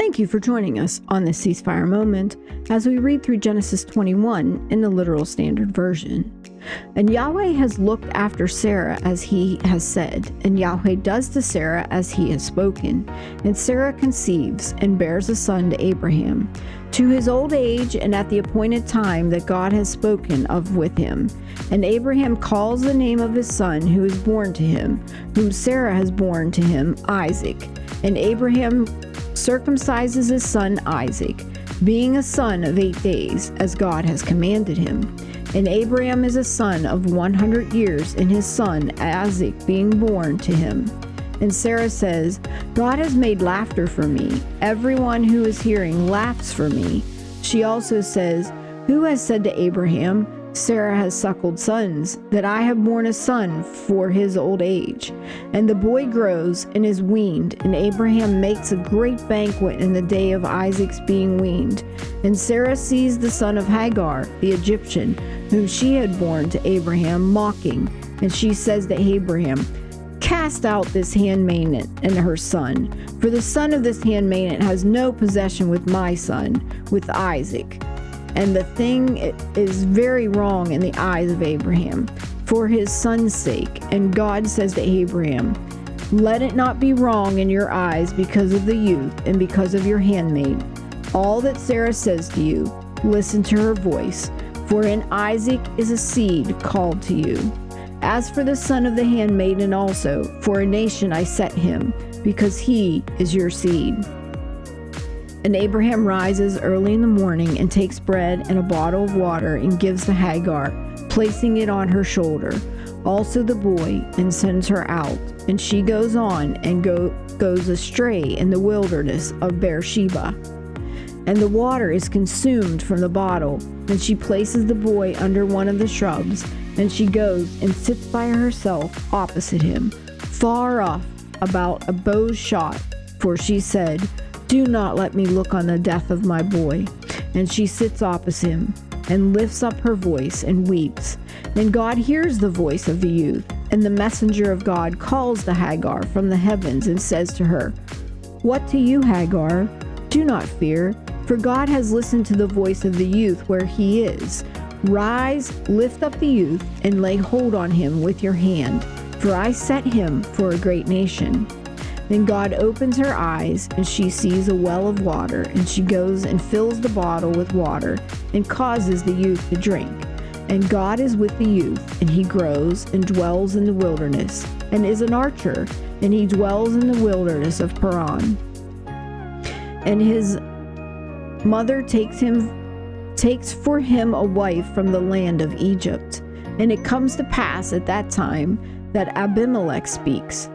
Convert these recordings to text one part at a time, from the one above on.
Thank you for joining us on this ceasefire moment as we read through Genesis 21 in the Literal Standard Version. And Yahweh has looked after Sarah as he has said, and Yahweh does to Sarah as he has spoken. And Sarah conceives and bears a son to Abraham, to his old age and at the appointed time that God has spoken of with him. And Abraham calls the name of his son who is born to him, whom Sarah has borne to him, Isaac. And Abraham circumcises his son Isaac, being a son of 8 days, as God has commanded him. And Abraham is a son of 100 years, and his son Isaac being born to him. And Sarah says, God has made laughter for me. Everyone who is hearing laughs for me. She also says, who has said to Abraham, Sarah has suckled sons, that I have borne a son for his old age. And the boy grows and is weaned, and Abraham makes a great banquet in the day of Isaac's being weaned. And Sarah sees the son of Hagar, the Egyptian, whom she had borne to Abraham, mocking. And she says to Abraham, cast out this handmaiden and her son, for the son of this handmaiden has no possession with my son, with Isaac. And the thing is very wrong in the eyes of Abraham, for his son's sake. And God says to Abraham, let it not be wrong in your eyes because of the youth and because of your handmaid. All that Sarah says to you, listen to her voice, for in Isaac is a seed called to you. As for the son of the handmaiden also, for a nation I set him, because he is your seed. And Abraham rises early in the morning and takes bread and a bottle of water and gives to Hagar, placing it on her shoulder, also the boy, and sends her out. And she goes on and goes astray in the wilderness of Beersheba. And the water is consumed from the bottle, and she places the boy under one of the shrubs, and she goes and sits by herself opposite him, far off, about a bow's shot, for she said, do not let me look on the death of my boy. And she sits opposite him, and lifts up her voice, and weeps. And God hears the voice of the youth, and the messenger of God calls to Hagar from the heavens, and says to her, what to you, Hagar? Do not fear, for God has listened to the voice of the youth where he is. Rise, lift up the youth, and lay hold on him with your hand, for I set him for a great nation. Then God opens her eyes, and she sees a well of water, and she goes and fills the bottle with water, and causes the youth to drink. And God is with the youth, and he grows and dwells in the wilderness, and is an archer, and he dwells in the wilderness of Paran. And his mother takes for him a wife from the land of Egypt. And it comes to pass at that time that Abimelech speaks,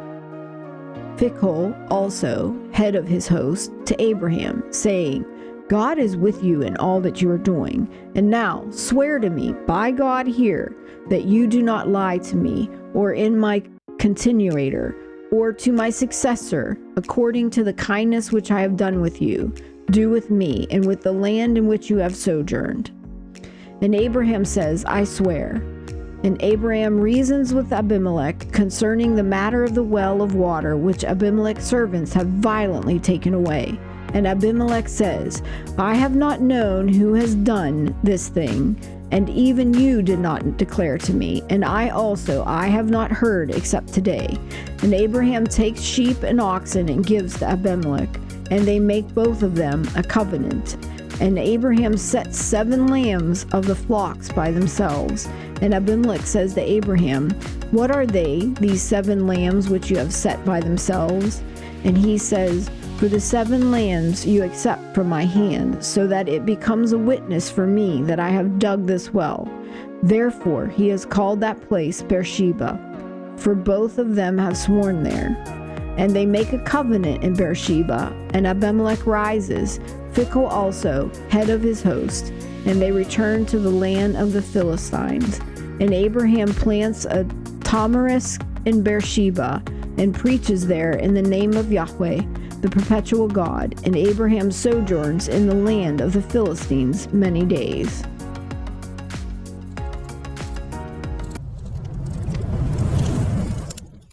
Phicol also, head of his host, to Abraham, saying, God is with you in all that you are doing. And now swear to me by God here that you do not lie to me, or in my continuator, or to my successor, according to the kindness which I have done with you. Do with me and with the land in which you have sojourned. And Abraham says, I swear. And Abraham reasons with Abimelech concerning the matter of the well of water which Abimelech's servants have violently taken away. And Abimelech says, I have not known who has done this thing, and even you did not declare to me, and I have not heard except today. And Abraham takes sheep and oxen and gives to Abimelech, and they make both of them a covenant. And Abraham sets 7 lambs of the flocks by themselves. And Abimelech says to Abraham, what are they, these 7 lambs which you have set by themselves? And he says, for the 7 lambs you accept from my hand, so that it becomes a witness for me that I have dug this well. Therefore he has called that place Beersheba, for both of them have sworn there. And they make a covenant in Beersheba, and Abimelech rises, Phicol also, head of his host, and they return to the land of the Philistines. And Abraham plants a tamarisk in Beersheba, and preaches there in the name of Yahweh, the perpetual God. And Abraham sojourns in the land of the Philistines many days.